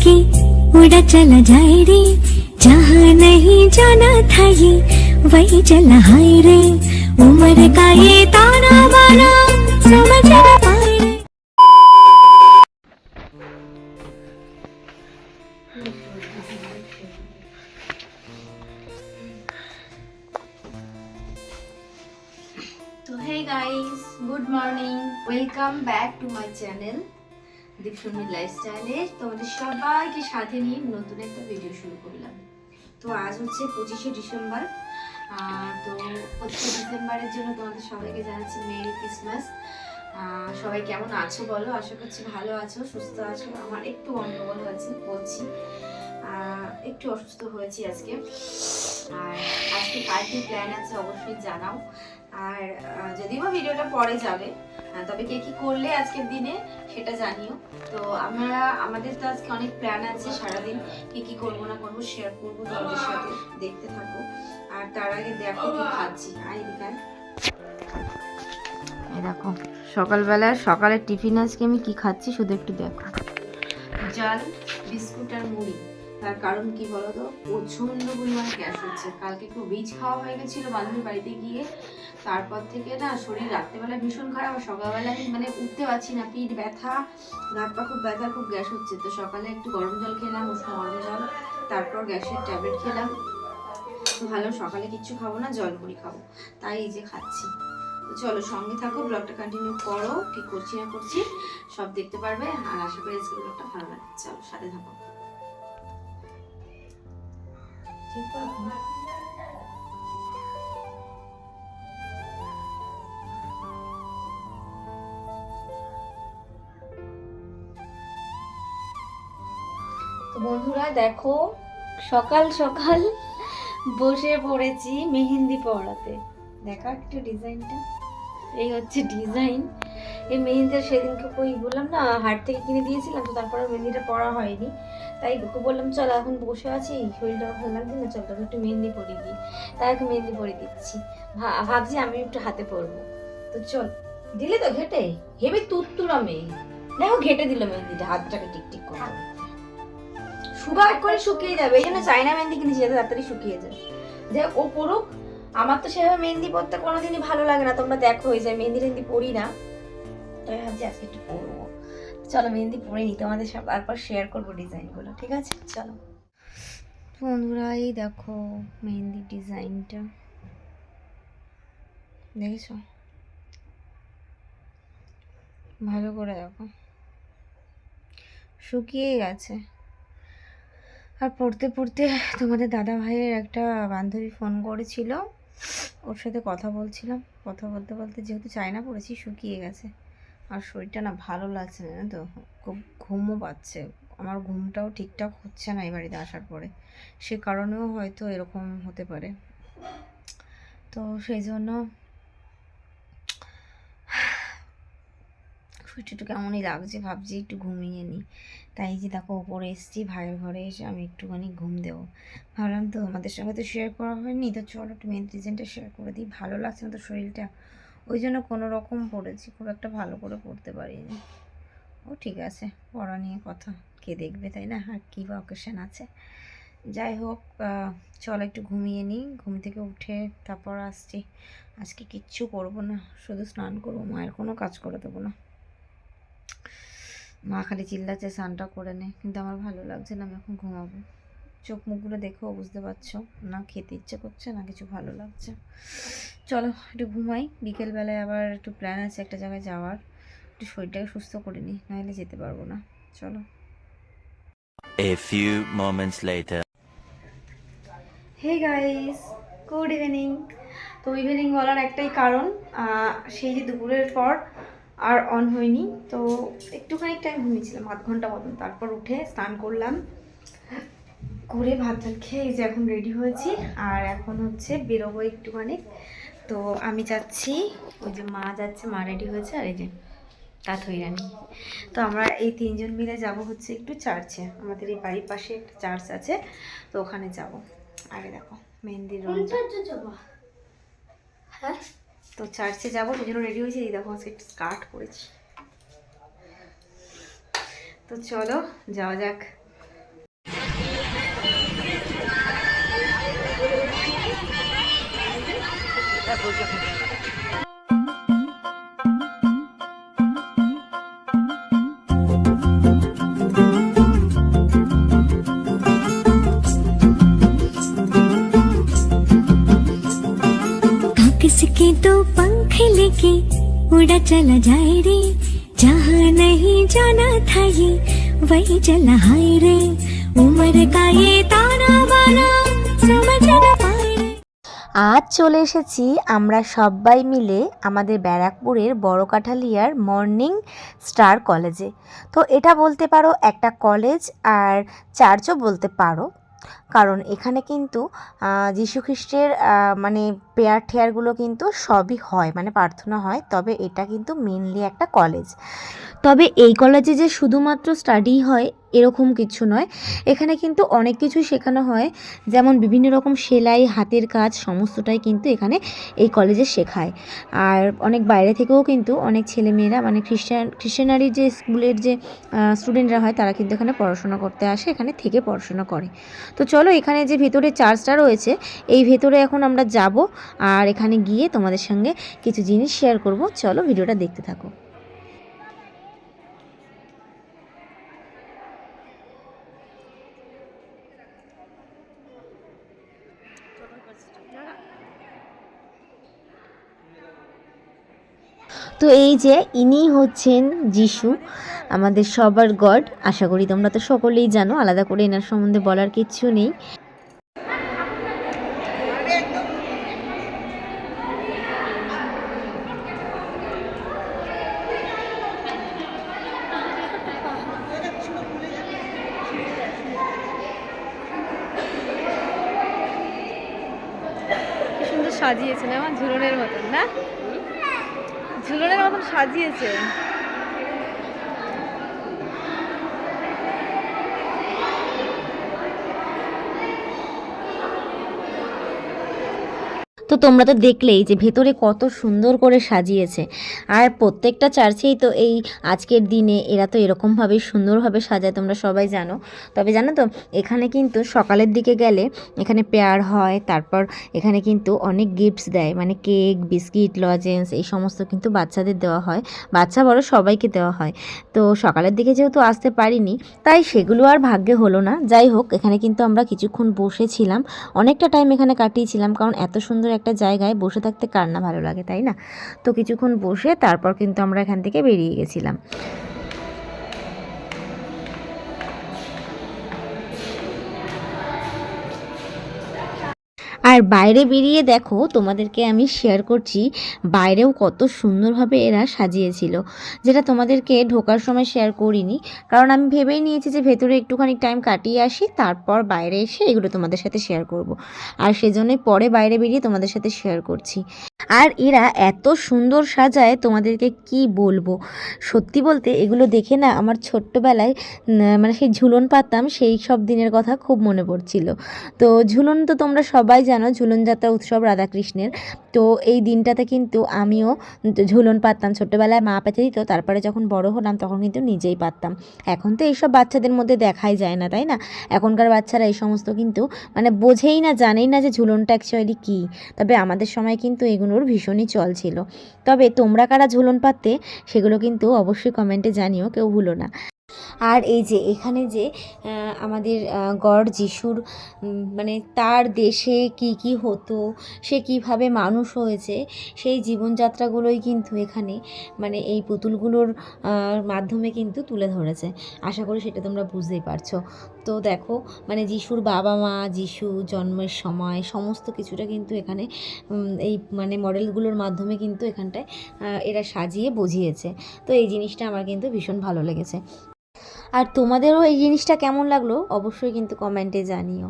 के उड़ा चला जाए रे, जहाँ नहीं जाना था ये वही चला हाय रे। उम्र का ये ताना बाना समझ ना पाए रे। তো hey guys, good morning, welcome back to my channel Deepshomi লাইফস্টাইলে তোমাদের সবাইকে সাথে নিয়ে নতুন একটা ভিডিও শুরু করলাম। তো আজ হচ্ছে 25শে ডিসেম্বর। তো 25শে ডিসেম্বরের জন্য তোমাদের সবাইকে জানাচ্ছি মেরি ক্রিসমাস। সবাই কেমন আছো বলো? আশা করছি ভালো আছো, সুস্থ আছো। আমার একটু গন্ডগোল হয়েছে বলছি, একটু অসুস্থ হয়েছি আজকে। আর আজকে কার কি প্ল্যান আছে অবশ্যই জানাও। আর যদিও ভিডিওটা পরে যাবে, তবে কে কি করলে আজকের দিনে সেটা জানিও। তো আমাদের তো আজকে অনেক প্ল্যান আছে, সারাদিন কি কি করবো না করবো শেয়ার করবো তোমাদের সাথে, দেখতে থাকো। আর তার আগে দেখো কি খাচ্ছি। এই দেখো সকালের টিফিন আজকে আমি কি খাচ্ছি শুধু একটু দেখো। জল, বিস্কুট আর মুড়ি। তার কারণ কি বলতো, প্রচন্ড পরিমাণে গ্যাস হচ্ছে। কালকে একটু বীজ খাওয়া হয়ে গেছিল বান্ধবীর বাড়িতে গিয়ে, তারপর থেকে না শরীর রাত্রেবেলা ভীষণ খারাপ, সকালবেলা আমি মানে উঠতে পারছি না, পিঠ ব্যথা, হাত পা খুব ব্যথা, খুব গ্যাস হচ্ছে। তো সকালে একটু গরম জল খেলাম, উষ্ণ গরম জল, তারপর গ্যাসের ট্যাবলেট খেলাম। তো ভালো, সকালে কিচ্ছু খাবো না, জল মুড়ি খাবো, তাই এই যে খাচ্ছি। তো চলো সঙ্গে থাকো, ব্লগটা কন্টিনিউ করো, কি করছি না করছি সব দেখতে পারবে। আর আশা করি আজকে ব্লগটা ভালো লাগে। চলো সাথে থাকো। তো বন্ধুরা দেখো, সকাল সকাল বসে পড়েছি মেহেন্দি পড়াতে। দেখা একটু ডিজাইনটা, এই হচ্ছে ডিজাইন। এই মেহেন্দিটা সেদিনকে কই বললাম না, হাট থেকে কিনে দিয়েছিলাম, তো তারপরে মেহেন্দিটা পড়া হয়নি। তাই ওকে বললাম চল এখন বসে আছি, শরীরটা ভালো লাগছে না, চল তোকে একটু মেহেন্দি পরিয়ে দিই। তাই ওকে মেহেন্দি পরিয়ে দিচ্ছি, ভাবছি আমি একটু হাতে পরবো। তো চল, দিলে তো ঘেটে, হেবে তুত্তুরা মেয়ে দেখো, ঘেটে দিল মেহেন্দিটা, হাতটাকে টিকটিক করে। সুগার করে শুকিয়ে যাবে, এই জন্য চাইনা মেহেন্দি কিনেছি যাতে তাড়াতাড়ি শুকিয়ে যায়। যে ও পড়ুক, আমার তো সেভাবে মেহেন্দি পরতে কোনোদিনই ভালো লাগে না, তোমরা দেখো এই যে মেহেন্দি টেহেন্দি পরি না, তাই ভাবছি আজকে একটু পরবো। চলো মেহেন্দি পরে নি, তোমাদের সব তারপর শেয়ার করবো ডিজাইনগুলো, ঠিক আছে? চলো বন্ধুরা, এই দেখো মেহেন্দির ডিজাইনটা, দেখেছো? ভালো করে দেখো, শুকিয়ে গেছে। আর পড়তে পড়তে তোমাদের দাদা ভাইয়ের একটা বান্ধবী ফোন করেছিল, ওর সাথে কথা বলছিলাম, কথা বলতে বলতে যেহেতু চায়না পড়েছি শুকিয়ে গেছে। আর শরীরটা না ভালো লাগছে না, তো খুব ঘুমও পাচ্ছে। আমার ঘুমটাও ঠিকঠাক হচ্ছে না এই বাড়িতে আসার পরে, সে কারণেও হয়তো এরকম হতে পারে। তো সেই জন্য শরীরটা একটু কেমনই লাগছে, ভাবছি একটু ঘুমিয়ে নিই। তাই যে দেখো ওপরে এসেছি, ভাইয়ের ঘরে এসে আমি একটুখানি ঘুম দেবো ভাবলাম। তো আমাদের সঙ্গে তো শেয়ার করা হয়নি, তো চলো একটু মেন ডিজাইনটা শেয়ার করে দিই। ভালো লাগছে না তো শরীরটা, ওই জন্য কোনো রকম পড়েছি, খুব একটা ভালো করে পড়তে পারিনি। ও ঠিক আছে, পড়া নিয়ে কথা, কে দেখবে তাই না, আর কী বা অকেশন আছে। যাই হোক, চলো একটু ঘুমিয়ে নিই, ঘুম থেকে উঠে তারপর আসছি। আজকে কিচ্ছু করবো না, শুধু স্নান করবো, মায়ের কোনো কাজ করে দেবো না। মা খালি চিল্লাচ্ছে স্নানটা করে নে, কিন্তু আমার ভালো লাগছে না, আমি এখন ঘুমাবো। চোখ মুখগুলো দেখেও বুঝতে পারছো, না খেতে ইচ্ছে করছে না কিছু ভালো লাগছে। চলো একটু ঘুমাই, বিকেলবেলায় আবার একটু প্ল্যান আছে একটা জায়গায় যাওয়ার, একটু শরীরটাকে সুস্থ করে নিই, নাহলে যেতে পারবো না। চলো। A few moments later. Hey guys, good evening. তো ইভিনিং বলার একটাই কারণ, সেই যে দুপুরের পর আর অন হয়নি, তো একটুখানি টাইম ঘুমিয়েছিলাম, আধ ঘন্টা মতন। তারপর উঠে স্নান করলাম, করে ভাত ভাত খেয়ে এই যে এখন রেডি হয়েছি। আর এখন হচ্ছে বেরোবো একটুখানি। তো আমি যাচ্ছি, ওই যে মা যাচ্ছে, মা রেডি হয়েছে, আর এই যে কাথইরানি। তো আমরা এই তিনজন মিলে যাব হচ্ছে একটু চার্চে, আমাদের এই বাড়ির পাশে একটা চার্চ আছে, তো ওখানে যাব। আগে দেখো মেহেন্দির রং, হ্যাঁ তো চার্চে যাবো, সেই জন্য রেডি হয়েছি। এই দেখো আজকে একটা স্কার্ট পরেছি। তো চলো যাওয়া যাক। किसके तो पंख लेके उड़ा चला जाए रे, जहाँ नहीं जाना था ये वही चला हाय रे, उम्र का ये ताना बाना समझ ना पाए रे। আজ চলে এসেছি আমরা সবাই মিলে আমাদের ব্যারাকপুরের বড় কাঠালিয়ার মর্নিং স্টার কলেজে। তো এটা বলতে পারো একটা কলেজ আর চার্চও বলতে পারো, কারণ এখানে কিন্তু যীশু খ্রিস্টের মানে প্রেয়ার ঠেয়ারগুলো কিন্তু সবই হয়, মানে প্রার্থনা হয়। তবে এটা কিন্তু মেনলি একটা কলেজ। তবে এই কলেজে যে শুধুমাত্র স্টাডি হয় এরকম কিছু নয়, এখানে কিন্তু অনেক কিছু শেখানো হয়, যেমন বিভিন্ন রকম সেলাই, হাতের কাজ সমস্তটাই কিন্তু এখানে এই কলেজে শেখায়। আর অনেক বাইরে থেকেও কিন্তু অনেক ছেলেমেয়েরা মানে খ্রিস্টানারি যে স্কুলের যে স্টুডেন্টরা হয় তারা কিন্তু এখানে পড়াশোনা করতে আসে, এখানে থেকে পড়াশোনা করে। তো চলো এখানে যে ভেতরে চার্চটা রয়েছে এই ভেতরে এখন আমরা যাব, আর এখানে গিয়ে তোমাদের সঙ্গে কিছু জিনিস শেয়ার করব। চলো ভিডিওটা দেখতে থাকো। তো এই যে ইনি হচ্ছেন যিশু, আমাদের সবার গড। আশা করি তোমরা তো সকলেই জানো, আলাদা করে এনার সম্বন্ধে বলার কিচ্ছু নেই। কি সুন্দর সাজিয়েছে না, আমার ঝুলনের মতন না, ঝুলনের মতন সাজিয়েছে। তো তোমরা তো দেখলেই যে ভেতরে কত সুন্দর করে সাজিয়েছে। আর প্রত্যেকটা চার্চেই তো এই আজকের দিনে এরা তো এরকমভাবেই সুন্দরভাবে সাজায়, তোমরা সবাই জানো। তবে জানো তো এখানে কিন্তু সকালের দিকে গেলে এখানে প্রেয়ার হয়, তারপর এখানে কিন্তু অনেক গিফটস দেয়, মানে কেক, বিস্কিট, লজেন্স এই সমস্ত কিন্তু বাচ্চাদের দেওয়া হয়, বাচ্চা বড় সবাইকে দেওয়া হয়। তো সকালের দিকে যেহেতু আসতে পারিনি তাই সেগুলো আর ভাগ্যে হলো না। যাই হোক এখানে কিন্তু আমরা কিছুক্ষণ বসেছিলাম, অনেকটা টাইম এখানে কাটিয়েছিলাম, কারণ এত সুন্দর একটা জায়গায় বসে থাকতে কার না ভালো লাগে, তাই না? তো কিছুক্ষণ বসে তারপর কিন্তু আমরা এখান থেকে বেরিয়ে গেছিলাম। আর বাইরে বেরিয়ে দেখো তোমাদেরকে আমি শেয়ার করছি বাইরেও কত সুন্দরভাবে এরা সাজিয়েছিল, যেটা তোমাদেরকে ঢোকার সময় শেয়ার করিনি, কারণ আমি ভেবেই নিয়েছি যে ভেতরে একটুখানি টাইম কাটিয়ে আসি, তারপর বাইরে এসে এগুলো তোমাদের সাথে শেয়ার করব। আর সেজন্যই পরে বাইরে বেরিয়ে তোমাদের সাথে শেয়ার করছি। আর এরা এত সুন্দর সাজায় তোমাদেরকে কি বলবো, সত্যি বলতে এগুলো দেখে না আমার ছোট্টবেলায় মানে সেই ঝুলন পাততাম সেই সব দিনের কথা খুব মনে পড়ছিল। তো ঝুলন তো তোমরা সবাই জানো, ঝুলন যাত্রা উৎসব রাধাকৃষ্ণের। তো এই দিনটাতে কিন্তু আমিও ঝুলন পাততাম ছোট্টবেলায়, মা পেতে দিত, তারপরে যখন বড় হলাম তখন কিন্তু নিজেই পাততাম। এখন তো এইসব বাচ্চাদের মধ্যে দেখাই যায় না, তাই না? এখনকার বাচ্চারা এই সমস্ত কিন্তু মানে বোঝেই না, জানেই না যে ঝুলনটা অ্যাকচুয়ালি কী। তবে আমাদের সময় কিন্তু এগুলোর ভীষণই চল ছিল। তবে তোমরা কারা ঝুলন পাততে সেগুলো কিন্তু অবশ্যই কমেন্টে জানিও, কেউ ভুলো না। আর এই যে এখানে যে আমাদের গড যিশুর মানে তার দেশে কি হতো, সে কিভাবে মানুষ হয়েছে, সেই জীবনযাত্রাগুলোই কিন্তু এখানে মানে এই পুতুলগুলোর মাধ্যমে কিন্তু তুলে ধরেছে। আশা করি সেটা তোমরা বুঝতেই পারছো। তো দেখো মানে যিশুর বাবা মা, যিশু জন্মের সময় সমস্ত কিছুটা কিন্তু এখানে এই মানে মডেলগুলোর মাধ্যমে কিন্তু এখানটায় এরা সাজিয়ে বুঝিয়েছে। তো এই জিনিসটা আমার কিন্তু ভীষণ ভালো লেগেছে। আর তোমাদেরও এই জিনিসটা কেমন লাগলো অবশ্যই কিন্তু কমেন্টে জানিও।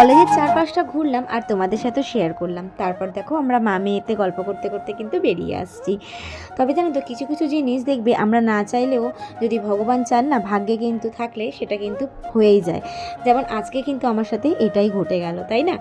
কলেজের চারপাশটা ঘুরলাম আর তোমাদের সাথে শেয়ার করলাম। তারপর দেখো আমরা মা মেয়েতে গল্প করতে করতে কিন্তু বেরিয়ে আসছি। তবে জানো তো কিছু কিছু জিনিস দেখবে আমরা না চাইলেও যদি ভগবান চান না, ভাগ্যে কিন্তু থাকলে সেটা কিন্তু হয়েই যায়। যেমন আজকে কিন্তু আমার সাথে এটাই ঘটে গেল, তাই না?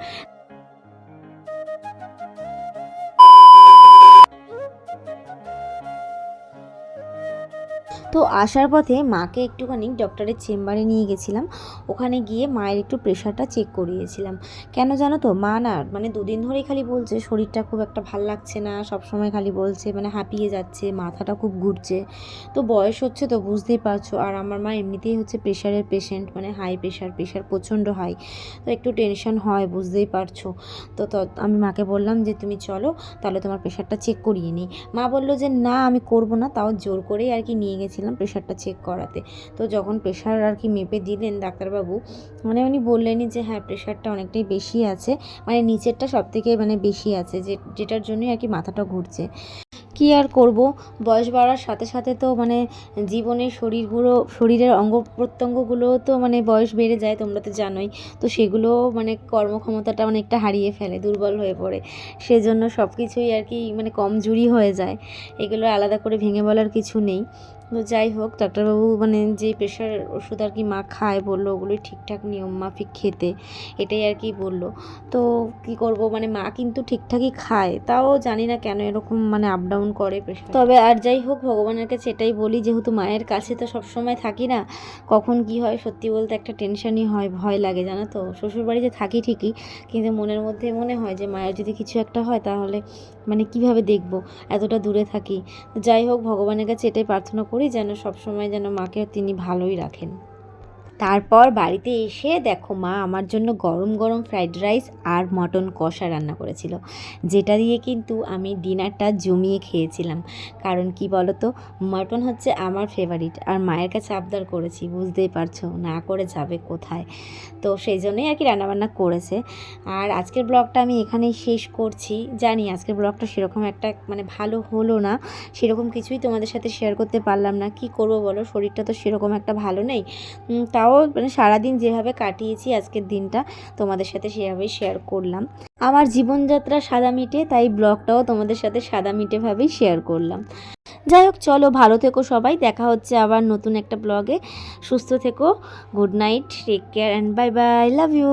তো আসার পথে মাকে একটুখানি ডক্টরের চেম্বারে নিয়ে গেছিলাম। ওখানে গিয়ে মায়ের একটু প্রেশারটা চেক করিয়েছিলাম। কেন জানো তো, মা না মানে দুদিন ধরেই খালি বলছে শরীরটা খুব একটা ভাল লাগছে না, সবসময় খালি বলছে মানে হাঁপিয়ে যাচ্ছে, মাথাটা খুব ঘুরছে। তো বয়স হচ্ছে তো বুঝতেই পারছো, আর আমার মা এমনিতেই হচ্ছে প্রেশারের পেশেন্ট, মানে হাই প্রেশার প্রচণ্ড হাই। তো একটু টেনশন হয়, বুঝতেই পারছো। তো আমি মাকে বললাম যে তুমি চলো তাহলে তোমার প্রেশারটা চেক করিয়ে নিই। মা বললো যে না আমি করবো না, তাও জোর করেই আর কি নিয়ে গেছিলাম প্রেশারটা চেক করাতে। তো যখন প্রেশার আর কি মেপে দিলেন ডাক্তারবাবু, মানে উনি বললেনই যে হ্যাঁ প্রেশারটা অনেকটাই বেশি আছে, মানে নিচেরটা সব থেকে মানে বেশি আছে, যেটার জন্যই আর কি মাথাটা ঘুরছে। কি আর করব, বয়স বাড়ার সাথে সাথে তো মানে জীবনের শরীরের অঙ্গ প্রত্যঙ্গগুলোও তো মানে বয়স বেড়ে যায়, তোমরা তো জানোই। তো সেগুলোও মানে কর্মক্ষমতাটা অনেকটা হারিয়ে ফেলে, দুর্বল হয়ে পড়ে। সেজন্য সব কিছুই আর কি মানে কমজোরি হয়ে যায়। এগুলো আলাদা করে ভেঙে বলার কিছু নেই। তো যাই হোক, ডাক্তারবাবু মানে যে প্রেশার ওষুধ আর কি মা খায় বললো ওগুলোই ঠিকঠাক নিয়ম মাফিক খেতে, এটাই আর কি বললো। তো কি করব, মানে মা কিন্তু ঠিকঠাকই খায়, তাও জানি না কেন এরকম মানে আপ ডাউন করে প্রেশার। তবে আর যাই হোক, ভগবানের কাছে এটাই বলি, যেহেতু মায়ের কাছে তো সবসময় থাকি না, কখন কি হয় সত্যি বলতে একটা টেনশনই হয়, ভয় লাগে জানো তো। শ্বশুরবাড়িতে থাকি ঠিকই, কিন্তু মনের মধ্যে মনে হয় যে মায়ের যদি কিছু একটা হয় তাহলে মানে কিভাবে দেখব, এতটা দূরে থাকি। যাই হোক, ভগবানের কাছে এটাই প্রার্থনা করি যেন সবসময় যেন মাকে তিনি ভালোই রাখেন। তারপর বাড়িতে এসে দেখো মা আমার জন্য গরম গরম ফ্রাইড রাইস আর মটন কষা রান্না করেছিল, যেটা দিয়ে কিন্তু আমি ডিনারটা জমিয়ে খেয়েছিলাম। কারণ কি বলো তো, মটন হচ্ছে আমার ফেভারিট, আর মায়ের কাছে আবদার করেছি, বুঝতেই পারছো না করে যাবে কোথায়। তো সেই জন্যই আর কি রান্নাবান্না করেছে। আর আজকের ব্লগটা আমি এখানেই শেষ করছি। জানি আজকের ব্লগটা সেরকম একটা মানে ভালো হলো না, সেরকম কিছুই তোমাদের সাথে শেয়ার করতে পারলাম না। কি করবো বলো, শরীরটা তো সেরকম একটা ভালো নেই। তাও মানে সারাদিন যেভাবে কাটিয়েছি আজকের দিনটা তোমাদের সাথে সেভাবেই শেয়ার করলাম। আমার জীবনযাত্রা সাদামিটে, তাই ব্লগটাও তোমাদের সাথে সাদামিটেভাবেই শেয়ার করলাম। যাই হোক, চলো ভালো থেকো সবাই, দেখা হচ্ছে আবার নতুন একটা ব্লগে। সুস্থ থেকো, good night, take care and bye bye, love you.